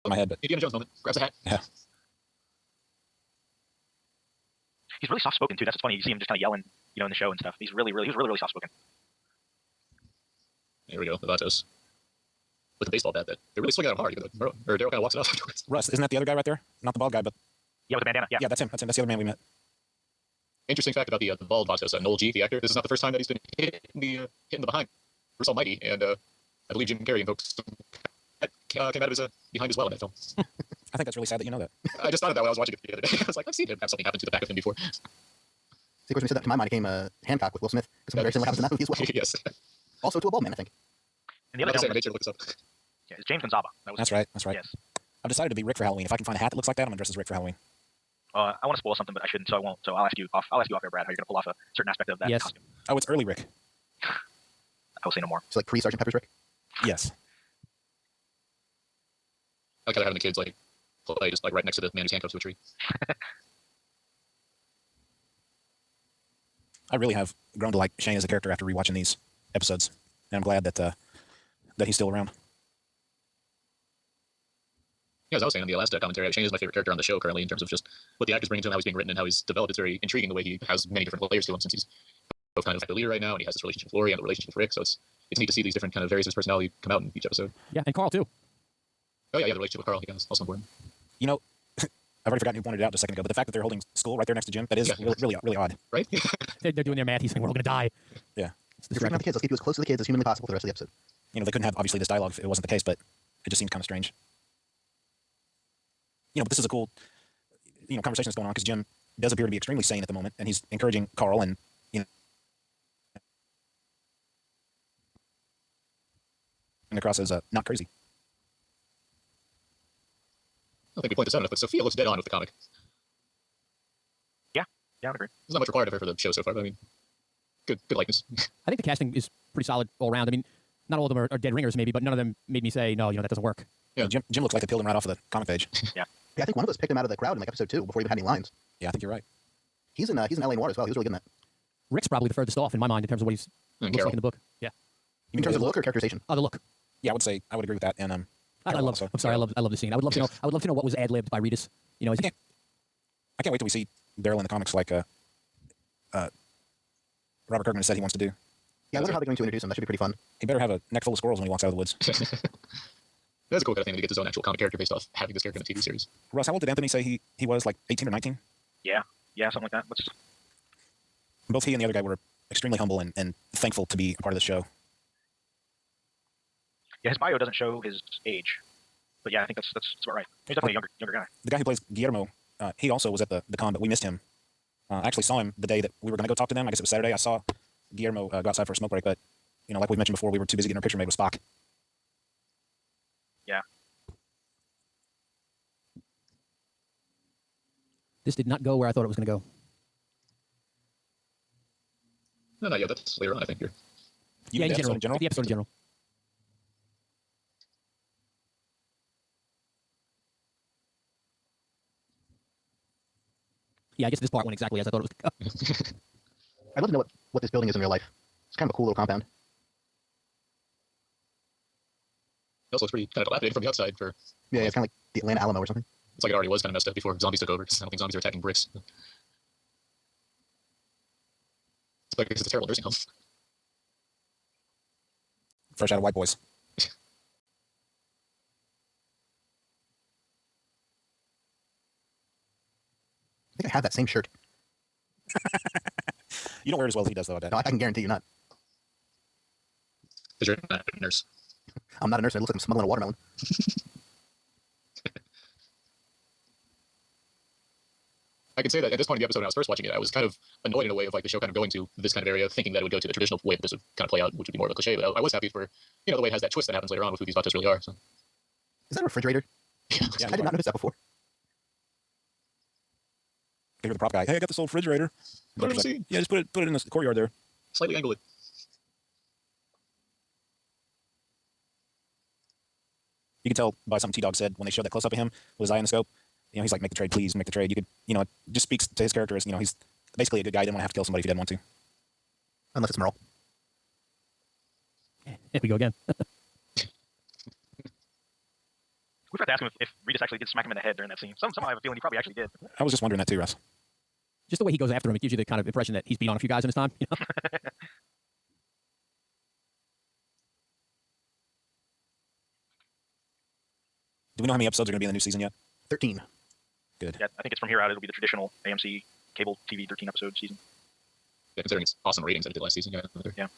in my head, but Indiana Jones moment. Grabs a hat. yeah. He's really soft spoken too. That's what's funny. You see him just kind of yelling, in the show and stuff. He was really soft spoken. Here we go. The Vatos. With the baseball bat that they're really swinging at him hard. Even though Daryl kind of walks it off afterwards. Russ, isn't that the other guy right there? Not the bald guy, but Yeah, with the bandana. Yeah. yeah, that's him. That's the other man we met. Interesting fact about the bald Vatos, Noel G, the actor. This is not the first time that he's been hitting the behind. Bruce Almighty, and I believe Jim Carrey invokes came out of his behind as well in that film. I think that's really sad that you know that. I just thought of that when I was watching it the other day. I was like, I've seen him have something happen to the back of him before. See, of course, when you said that, to my mind, it came Hancock with Will Smith. Because very similar happens in that movie as well. Yes. Also to a bald man, I think. And the other I gentleman, made sure to look this up. yeah, it's James Gonzaba. That's right. Yes. I've decided to be Rick for Halloween. If I can find a hat that looks like that, I'm gonna dress as Rick for Halloween. I want to spoil something, but I shouldn't, so I won't. So I'll ask you off air, Brad, how you're gonna pull off a certain aspect of that costume. Oh, it's early Rick. I will say no more. So like pre-Sergeant Pepper's Rick? Yes. I like how they're having the kids like play just like right next to the man who's handcuffed to a tree. I really have grown to like Shane as a character after rewatching these episodes, and I'm glad that that he's still around. Yeah, as I was saying in the last commentary, Shane is my favorite character on the show currently in terms of just what the actors bring to him, how he's being written, and how he's developed. It's very intriguing the way he has many different layers to him since he's both kind of like the leader right now, and he has this relationship with Lori and the relationship with Rick. So it's neat to see these different kind of various of his personality come out in each episode. Yeah, and Carl too. Oh yeah, the relationship with Carl, he is also important. You know, I've already forgotten who pointed it out just a second ago, but the fact that they're holding school right there next to Jim, that is really odd. Right? They're doing their math. He's saying we're all gonna die. Yeah. You're freaking out the kids. Let's keep you as close to the kids as humanly possible for the rest of the episode. You know, they couldn't have obviously this dialogue if it wasn't the case, but it just seemed kind of strange. You know, but this is a cool, conversation that's going on because Jim does appear to be extremely sane at the moment, and he's encouraging Carl and, across as not crazy. I don't think we point this out enough, but Sophia looks dead on with the comic. Yeah, I agree. There's not much required of her for the show so far, but I mean, good likeness. I think the casting is pretty solid all around. I mean, not all of them are dead ringers maybe, but none of them made me say no. That doesn't work. Yeah, Jim looks like they peeled him right off of the comic page. Yeah. Yeah, I think one of us picked him out of the crowd in like episode 2 before he even had any lines. Yeah, I think you're right. He's in LA Noir as well. He was really good in that. Rick's probably the furthest off in my mind in terms of what he's looks Carol. like in the book. Yeah. In terms of look or characterization? Oh, the look. Yeah, I would agree with that. And I love the scene. I would love to know. I would love to know what was ad libbed by Reedus. I can't wait till we see Daryl in the comics like Robert Kirkman has said he wants to do. Yeah, I wonder how they're going to introduce him. That should be pretty fun. He better have a neck full of squirrels when he walks out of the woods. That's a cool kind of thing to get his own actual comic character based off having this character in the TV series. Russ, how old did Anthony say he was? Like 18 or 19? Yeah, something like that. Both he and the other guy were extremely humble and thankful to be a part of the show. Yeah, his bio doesn't show his age, but yeah, I think that's about right. He's definitely a younger guy. The guy who plays Guillermo, he also was at the con, but we missed him. I actually saw him the day that we were going to go talk to them. I guess it was Saturday. I saw Guillermo go outside for a smoke break, but like we mentioned before, we were too busy getting our picture made with Spock. Yeah. This did not go where I thought it was going to go. No, not yet. That's later on, I think. Here. Yeah, in general. The episode in general. Yeah, I guess this part went exactly as I thought it was going to go. I'd love to know what this building is in real life. It's kind of a cool little compound. It also looks pretty kind of dilapidated from the outside. Yeah, it's kind of like the Atlanta Alamo or something. It's like it already was kind of messed up before zombies took over. I don't think zombies are attacking bricks. It's like it's a terrible nursing home. Fresh out of White Boys. I think I have that same shirt. You don't wear it as well as he does, though, I bet. No, I can guarantee you're not. Because you're not a nurse. I'm not a nurse. It looks like I'm smuggling a watermelon. I can say that at this point in the episode, when I was first watching it, I was kind of annoyed in a way of like the show kind of going to this kind of area, thinking that it would go to the traditional way that this would kind of play out, which would be more of a cliche. But I was happy for the way it has that twist that happens later on with who these Vatos really are. So. Is that a refrigerator? Yeah, I did not notice that before. They hear the prop guy. Hey, I got this old refrigerator. Like, yeah, just put it in the courtyard there. Slightly angle it. You can tell by something T-Dog said when they showed that close up of him with his eye in the scope. He's like, make the trade, please, make the trade. You could, it just speaks to his character as, he's basically a good guy. He didn't want to have to kill somebody if he didn't want to. Unless it's Merle. Here we go again. We forgot to ask him if Regis actually did smack him in the head during that scene. Somehow I have a feeling he probably actually did. I was just wondering that too, Russ. Just the way he goes after him, it gives you the kind of impression that he's beat on a few guys in his time. You know? Do we know how many episodes are going to be in the new season yet? 13. Good. Yeah, I think it's from here out. It'll be the traditional AMC cable TV 13 episode season. Yeah, considering its awesome ratings that it did last season. Yeah.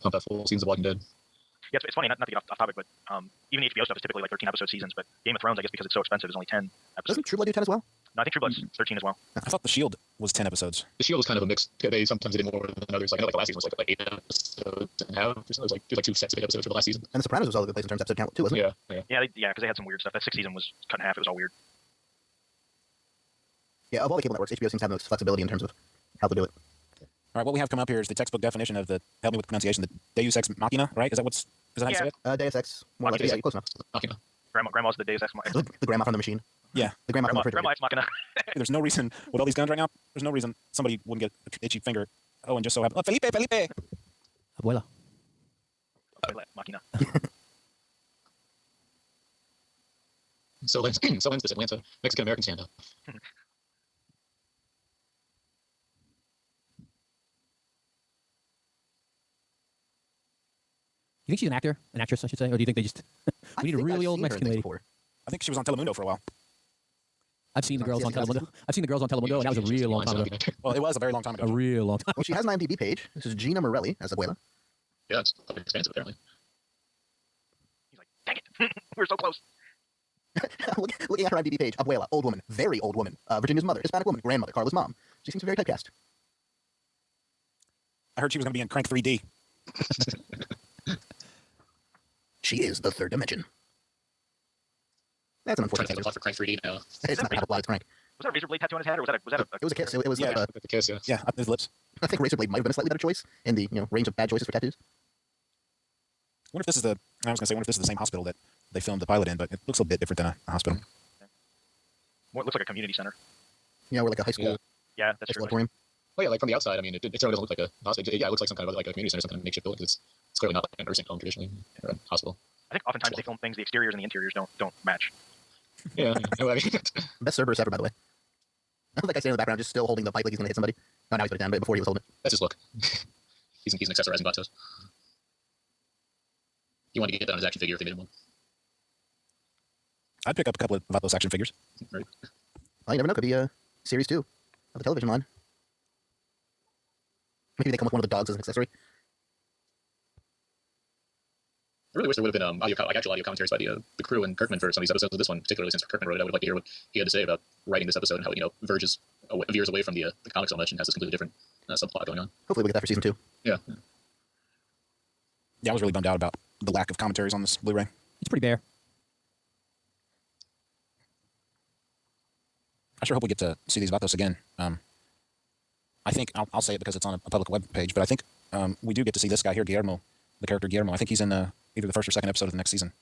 Pump out full seasons of Walking Dead. Yeah, it's funny, not to get off topic, but even HBO stuff is typically like 13 episode seasons, but Game of Thrones, I guess because it's so expensive, is only 10 episodes. Doesn't True Blood do 10 as well? No, I think True Blood's 13 as well. I thought The Shield was 10 episodes. The Shield was kind of a mix. They sometimes did more than others. Like I know, like the last season was like 8 episodes and a half. Or something. It was like 2 sets of 8 episodes for the last season. And The Sopranos was all over the place in terms of episode count, too, wasn't it? Yeah. Yeah, because they had some weird stuff. That 6th season was cut in half. It was all weird. Yeah, of all the cable networks, HBO seems to have the most flexibility in terms of how to do it. All right, what we have come up here is the textbook definition of the, help me with the pronunciation, the Deus Ex Machina, right? Is that how you say it? Deus Ex, more or less. Yeah, you're close enough. Machina. Grandma's the Deus Ex Machina. The grandma from the machine. Yeah. The grandma from the Grandma refrigerator. Ex Machina. There's no reason, with all these guns right now, there's no reason somebody wouldn't get an itchy finger. Oh, and just so happen. Oh, Felipe! Abuela. Machina. So ends this Atlanta Mexican American standoff. You think she's an actress, I should say, or do you think they just we need a really old Mexican lady? Before. I think she was on Telemundo for a while. I've seen the girls on Telemundo. I've seen the girls on Telemundo, and that was a real long time ago. Well, it was a very long time ago. A real long time. Well, she has an IMDb page. This is Gina Morelli as Abuela. Yeah, it's expensive apparently. He's like, dang it. We're so close. Looking at her IMDb page, Abuela, old woman, very old woman, Virginia's mother, Hispanic woman, grandmother, Carla's mom. She seems very typecast. I heard she was going to be in Crank 3D. She is the third dimension. That's an Trying unfortunate to think of a plot for Crank 3D now. It's not Apple It's Crank. Was that a razor blade tattoo on his head, or was that a It was a kiss. It was Yeah. The kiss, yeah. Yeah, up his lips. I think Razor Blade might have been a slightly better choice in the range of bad choices for tattoos. I wonder if this is the same hospital that they filmed the pilot in, but it looks a bit different than a hospital. Well, it looks like a community center. Yeah, we're like a high school Yeah, that's high school true. auditorium. Well, yeah, like from the outside, I mean, it certainly doesn't look like a hospital. Yeah, it looks like some kind of like a community center, some kind of makeshift building. It's clearly not like a nursing home traditionally, or a hospital. I think oftentimes they film things, the exteriors and the interiors don't match. Yeah, no, I mean, Best Cerberus ever, by the way. I like I stand in the background, just still holding the pipe like he's gonna hit somebody. No, now he's put it down, but before he was holding it. that's his look. he's an accessorizing Vatos. He wanted to get that on his action figure if they made him one. I'd pick up a couple of Vatos action figures. Right? Well, you never know. Could be a series 2 of the television line. Maybe they come with one of the dogs as an accessory. I really wish there would have been actual audio commentaries by the crew and Kirkman for some of these episodes. Of this one, particularly since Kirkman wrote it, I would like to hear what he had to say about writing this episode and how it veers away from the comic so much and has this completely different subplot going on. Hopefully we get that for season 2. Yeah. Yeah, I was really bummed out about the lack of commentaries on this Blu-ray. It's pretty bare. I sure hope we get to see these Vatos again. I think I'll say it because it's on a public web page, but I think we do get to see this guy here, Guillermo, the character Guillermo. I think he's in either the first or second episode of the next season.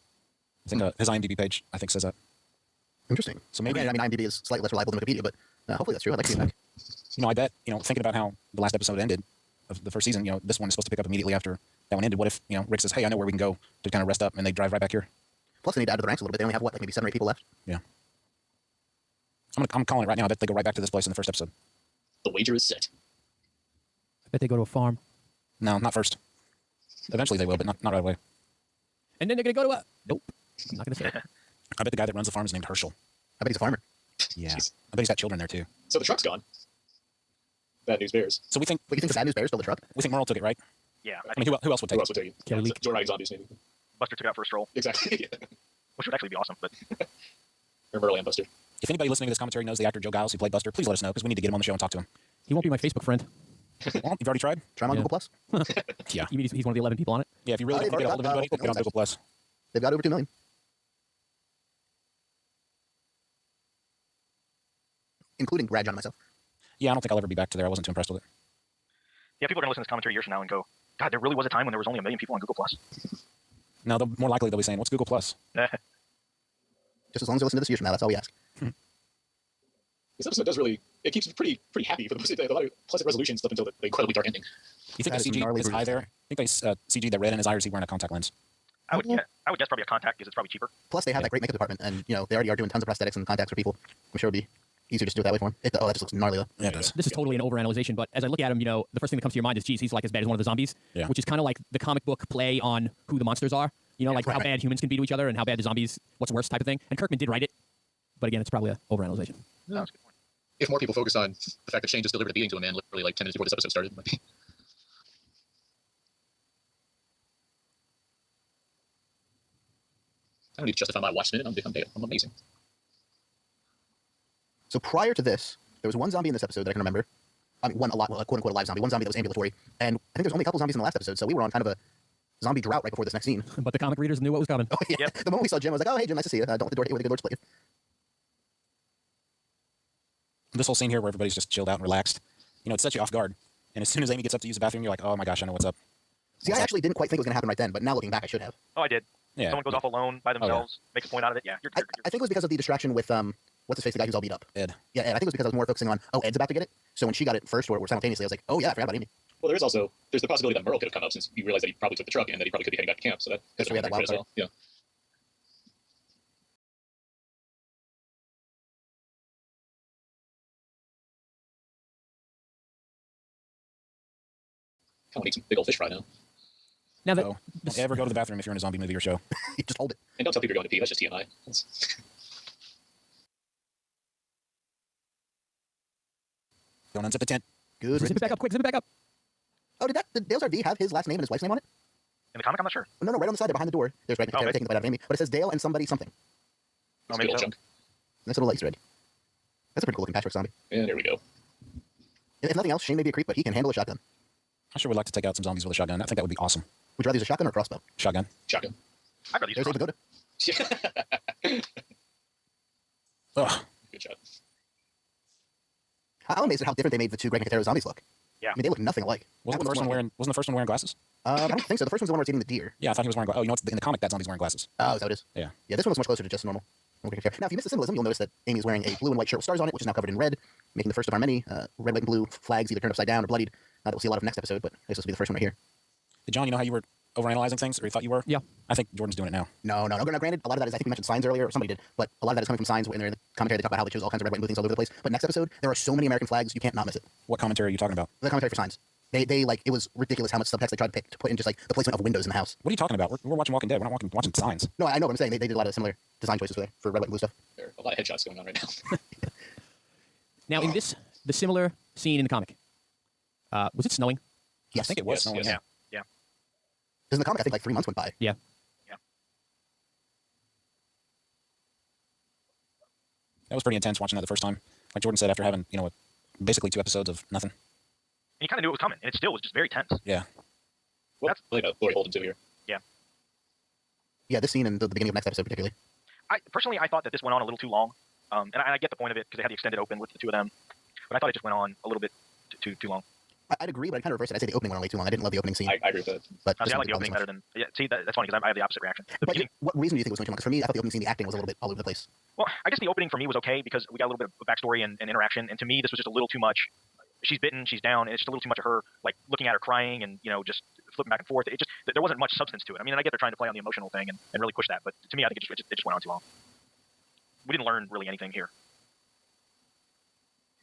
I think his IMDb page I think says that. Interesting. So maybe I mean, IMDb is slightly less reliable than Wikipedia, but hopefully that's true. I'd like to see it back. I bet thinking about how the last episode ended of the first season, this one is supposed to pick up immediately after that one ended. What if Rick says, "Hey, I know where we can go to kind of rest up," and they drive right back here? Plus, they need to add to the ranks a little bit. They only have maybe 7 or 8 people left. Yeah. I'm calling it right now. I bet they go right back to this place in the first episode. The wager is set. I bet they go to a farm. No, not first. Eventually they will, but not right away. And then they're going to go to a... Nope. I'm not going to say it. I bet the guy that runs the farm is named Herschel. I bet he's a farmer. Yeah. Jeez. I bet he's got children there too. So the truck's gone. Bad news bears. So we think But you think the bad news bears stole the truck? Merle took it, right? Yeah, I mean, who else would take Who it? else would take it? Kelly Leak. Joe Riding Zombies, maybe. Buster took it out for a stroll, Exactly. which would actually be awesome. But Or Merle and Buster. If anybody listening to this commentary knows the actor Joe Giles who played Buster, please let us know because we need to get him on the show and talk to him. He won't be my Facebook friend. Well, you've already tried? Try him on Yeah. Google Plus. Yeah. You mean he's one of the 11 people on it? Yeah, if you really they've want to get a hold of already anybody, got, get on Google Plus. They've got over 2 million. Including Rad John and myself. Yeah, I don't think I'll ever be back to there. I wasn't too impressed with it. yeah, people are gonna listen to this commentary years from now and go, "God, there really was a time when there was only 1 million people on Google Plus." No, more likely they'll be saying, "What's Google Plus?" Just as long as they listen to this years from now, that's all we ask. This episode does really, it keeps me pretty happy for the most part. A lot of pleasant resolutions up until the incredibly dark ending. You think That the is CG gnarly is high brutal there? I think they CG that red in his eye, or is he wearing a contact lens? I would guess probably a contact because it's probably cheaper. Plus, they have that great makeup department, and they already are doing tons of prosthetics and contacts for people. I'm sure it'd be easier just to do it that way for them. That just looks gnarly though. Yeah, it does. This is totally an overanalyzation, but as I look at him, the first thing that comes to your mind is, geez, he's like as bad as one of the zombies, Yeah. which is kind of like the comic book play on who the monsters are. Like how bad humans can be to each other and how bad the zombies, what's worse type of thing. And Kirkman did write it, but again, it's probably an overanalyzation. Yeah. That's a good point. If more people focused on the fact that Shane just delivered a beating to a man literally like 10 minutes before this episode started, it might be. I don't need to justify my watch minute. I'm amazing. So prior to this, there was one zombie in this episode that I can remember. I mean, quote unquote, a live zombie. One zombie that was ambulatory, and I think there's only a couple zombies in the last episode, so we were on kind of a zombie drought right before this next scene. But the comic readers knew what was coming. Oh yeah. Yep. The moment we saw Jim, I was like, "Oh hey Jim, nice to see you. Don't let the door hit you with a good Lord split you." This whole scene here where everybody's just chilled out and relaxed, it sets you off guard. And as soon as Amy gets up to use the bathroom, you're like, oh my gosh, I know what's up. See, I actually didn't quite think it was going to happen right then, but now looking back, I should have. Oh, I did. Yeah. Someone goes off alone by themselves, makes a point out of it. Yeah, I think it was because of the distraction with what's his face, the guy who's all beat up. Ed. Yeah, Ed. I think it was because I was more focusing on, Ed's about to get it. So when she got it first or simultaneously, I was like, oh yeah, I forgot about Amy. Well, there's the possibility that Merle could have come up since you realize that he probably took the truck and that he probably could be heading back to camp. So that's So we had that wild as well. Yeah. I want to eat some big old fish fry now. Now that So don't ever go to the bathroom if you're in a zombie movie or show. You just hold it. And don't tell people you're going to pee. That's just TMI. Don't unzip the tent. Good. zip it back up, quick, zip it back up. Oh, did Dale's RD have his last name and his wife's name on it? In the comic, I'm not sure. No, right on the side there behind the door. There's right Okay. taking the bite out of Amy. But it says Dale and somebody something. Oh, maybe so. Chunk. Nice little Easter egg. That's a pretty cool looking patchwork zombie. And there we go. If nothing else, Shane may be a creep, but he can handle a shotgun. I sure would like to take out some zombies with a shotgun. I think that would be awesome. Would you rather use a shotgun or a crossbow? Shotgun. Shotgun. I'd rather use There's a Abe Vigoda. Ugh. Good shot. I'm amazed at how different they made the two Greg Nicotero zombies look. Yeah. I mean, they look nothing alike. Wasn't the first one wearing glasses? I don't think so. The first one's the one where it's eating the deer. Yeah, I thought he was wearing glasses. Oh, it's in the comic that zombie's wearing glasses. Oh, so it is. Yeah. Yeah, this one looks much closer to just normal. Okay, fair. Now, if you miss the symbolism, you'll notice that Amy's wearing a blue and white shirt with stars on it, which is now covered in red, making the first of our many red, white, and blue flags either turned upside down or bloodied. That we'll see a lot of next episode, but this will be the first one right here. Hey, John, you know how you were overanalyzing things, or you thought you were? Yeah. I think Jordan's doing it now. No. Now, granted, a lot of that is, I think we mentioned signs earlier, or somebody did, but a lot of that is coming from signs when they're in the commentary. They talk about how they chose all kinds of red, white, and blue things all over the place. But next episode, there are so many American flags, you can't not miss it. What commentary are you talking about? The commentary for signs. They like, it was ridiculous how much subtext they tried to put in just like the placement of windows in the house. What are you talking about? We're watching Walking Dead. We're not watching signs. No, I know what I'm saying. They did a lot of similar design choices for red, white, and blue stuff. There are a lot of headshots going on right now. Now, in the similar scene in the comic, was it snowing? Yes. I think it was Yes, snowing. yes. Yeah. Because in the comic, I think like 3 months went by. Yeah. That was pretty intense watching that the first time. Like Jordan said, after having, basically 2 episodes of nothing. And you kind of knew it was coming, and it still was just very tense. Yeah. Well, that's really about Lori Holden too here. Yeah, this scene and the beginning of next episode particularly. Personally, I thought that this went on a little too long. And I get the point of it because they had the extended open with the two of them. But I thought it just went on a little bit too long. I'd agree, but I'd kind of reverse it. I'd say the opening went on way too long. I didn't love the opening scene. I agree with that. But I this like one the didn't opening bother better me than. Yeah, see, that's funny because I have the opposite reaction. The much. beginning, What reason do you think it was going too long? Because for me, I thought the opening scene, the acting was a little bit all over the place. well, I guess the opening for me was okay because we got a little bit of backstory and interaction. And to me, this was just a little too much. She's bitten, she's down, and it's just a little too much of her, like looking at her crying and just flipping back and forth. It just there wasn't much substance to it. I mean, I get they're trying to play on the emotional thing and really push that, but to me, I think it just went on too long. We didn't learn really anything here.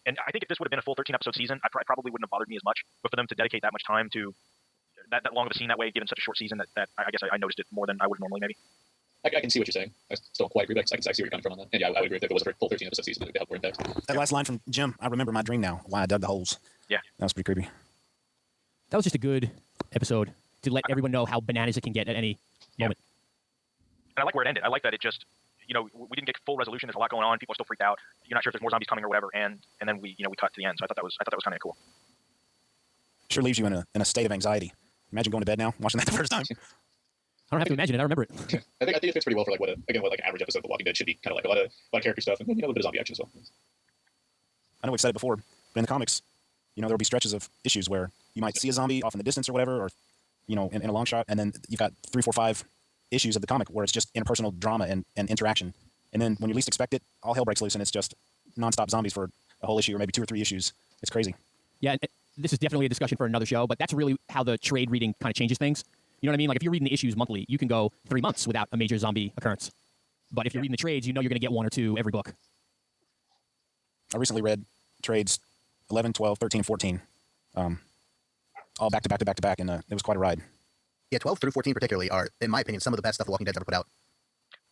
And I think if this would have been a full 13 episode season, I probably wouldn't have bothered me as much. But for them to dedicate that much time to that long of a scene that way, given such a short season, that I guess I noticed it more than I would normally maybe. I can see what you're saying. I still don't quite agree, but I can see where you're coming from on that. And yeah, I would agree if it was a full 13 episode season, it would have more impact. That last line from Jim, I remember my dream now, why I dug the holes. Yeah. That was pretty creepy. That was just a good episode to let everyone know how bananas it can get at any moment. And I like where it ended. I like that it just, we didn't get full resolution. There's a lot going on. People are still freaked out. You're not sure if there's more zombies coming or whatever. And then we cut to the end. So I thought that was kind of cool. Sure leaves you in a state of anxiety. Imagine going to bed now, watching that the first time. I don't have to imagine it. I remember it. I think it fits pretty well for like what an average episode of The Walking Dead should be. Kind of like a lot of character stuff and a little bit of zombie action as well. I know we've said it before, but in the comics, there'll be stretches of issues where you might see a zombie off in the distance or whatever, or in a long shot, and then you've got 3, 4, 5 issues of the comic where it's just interpersonal drama and interaction. And then when you least expect it, all hell breaks loose, and it's just nonstop zombies for a whole issue or maybe 2 or 3 issues. It's crazy. Yeah, this is definitely a discussion for another show, but that's really how the trade reading kind of changes things. You know what I mean? Like if you're reading the issues monthly, you can go 3 months without a major zombie occurrence. But if you're reading the trades, you know you're going to get 1 or 2 every book. I recently read trades 11, 12, 13, 14, all back to back to back to back, and it was quite a ride. Yeah, 12 through 14 particularly are, in my opinion, some of the best stuff The Walking Dead's ever put out.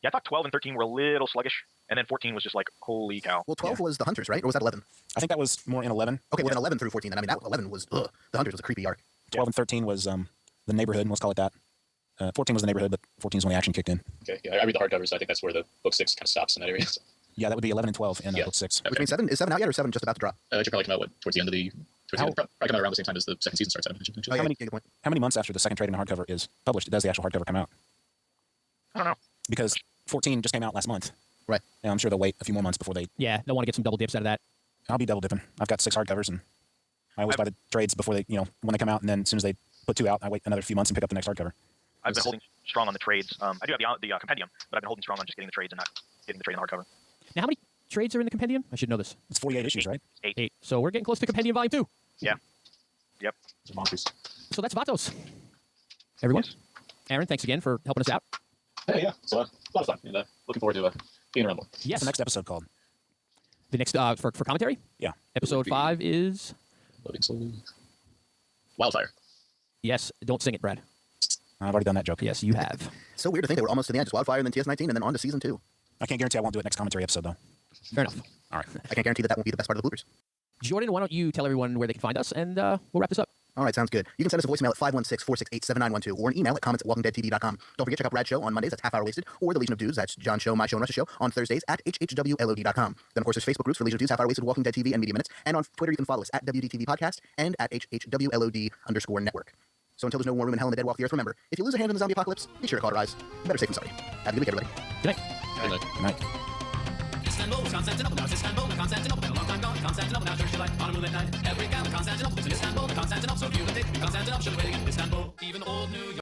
Yeah, I thought 12 and 13 were a little sluggish, and then 14 was just like, holy cow. Well, 12 was the Hunters, right? Or was that 11? I think that was more in 11. Okay, well, then 11 through 14, then. I mean, that 11 was, the Hunters was a creepy arc. 12 and 13 was the neighborhood, let's call it that. 14 was the neighborhood, but 14 is when the action kicked in. Okay, yeah, I read the hardcovers. So I think that's where the book 6 kind of stops in that area. So, Yeah, that would be 11 and 12 in Yeah. book 6. Which means 7, is 7 out yet, or 7 just about to drop? it should probably come out towards the end of the. Probably come out around the same time as the second season starts. I imagine. Oh, yeah, many- yeah, good point. How many months after the second trade in hardcover is published does the actual hardcover come out? I don't know. Because 14 just came out last month. Right. And I'm sure they'll wait a few more months before they. Yeah, they'll want to get some double dips out of that. I'll be double dipping. I've got 6 hardcovers, and I always buy the trades before they, when they come out, and then as soon as they put 2 out, I wait another few months and pick up the next hardcover. I've been holding strong on the trades. I do have the compendium, but I've been holding strong on just getting the trades and not getting the trade in the hardcover. Now, how many trades are in the compendium? I should know this. It's 48 issues, right? 8. 8. So we're getting close to compendium volume 2. Yeah. Yep. It's monsters. So that's Vatos. Everyone. Yes. Aaron, thanks again for helping us out. Hey, yeah, it's a lot of fun, and looking forward to being around more. Yes. What's the next episode called? The next for commentary? Yeah. Episode 5 is Loading slowly. Wildfire. yes. Don't sing it, Brad. I've already done that joke. Yes, you have. It's so weird to think that we're almost to the end. Just Wildfire, and then TS19, and then on to Season 2. I can't guarantee I won't do it next commentary episode, though. Fair enough. All right. I can't guarantee that won't be the best part of the bloopers. Jordan, why don't you tell everyone where they can find us, and we'll wrap this up. All right, sounds good. You can send us a voicemail at 516-468-7912 or an email at comments@walkingdeadtv.com. Don't forget, check out Brad's show on Mondays, that's Half Hour Wasted, or the Legion of Dudes, that's John's show, my show, and Rush's show, on Thursdays at hhwlod.com. Then, of course, there's Facebook groups for Legion of Dudes, Half Hour Wasted, Walking Dead TV, and Media Minutes. And on Twitter, you can follow us at WDTV Podcast and at HHWLOD_network. So until there's no more room in hell and the dead walk the earth, remember, if you lose a hand in the zombie apocalypse, be sure to cauterize. Better safe than sorry. Have a good week, everybody. Good night. Good night. Good night. Istanbul, Constantinople, now it's Istanbul, Constantinople, been a long time gone, Constantinople, now church delight, on a moonlit night, every gal, Constantinople, it's in Istanbul, Constantinople, so if you can take Constantinople, should have waited